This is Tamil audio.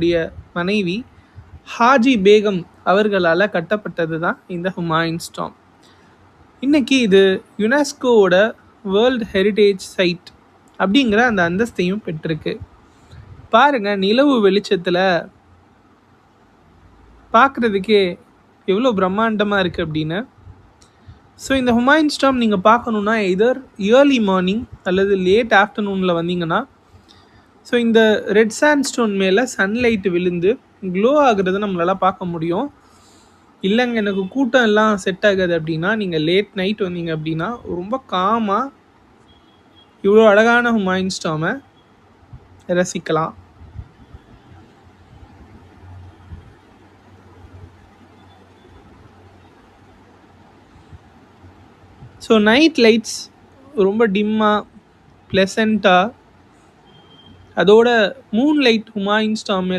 உடைய மனைவி ஹாஜி பேகம் அவர்களால் கட்டப்பட்டது தான் இந்த ஹுமாயூன்ஸ் டாம். இன்னைக்கு இது யுனெஸ்கோவோட வேர்ல்ட் ஹெரிட்டேஜ் சைட் அப்படிங்கிற அந்த அந்தஸ்தையும் பெற்றிருக்கு. பாருங்க, நிலவு வெளிச்சத்தில் பார்க்குறதுக்கே எவ்வளோ பிரம்மாண்டமாக இருக்குது அப்படின்னு. ஸோ இந்த ஹுமாயூன்ஸ் டாம் நீங்கள் பார்க்கணுன்னா எதர் இயர்லி மார்னிங் அல்லது லேட் ஆஃப்டர்நூனில் வந்தீங்கன்னா, ஸோ இந்த ரெட் சாண்ட்ஸ்டோன் மேலே சன்லைட் விழுந்து க்ளோ ஆகுறத நம்மளால் பார்க்க முடியும். இல்லைங்க எனக்கு கூட்டம் எல்லாம் செட் ஆகாது அப்படின்னா, நீங்கள் லேட் நைட் வந்தீங்க அப்படின்னா ரொம்ப காமாக இவ்வளோ அழகான ஹுமாயூன்ஸ் டாமை ரசிக்கலாம். ஸோ நைட் லைட்ஸ் ரொம்ப டிம்மாக ப்ளசண்ட்டாக, அதோட மூன் லைட் ஹுமாயூன்ஸ் டாம் மேலே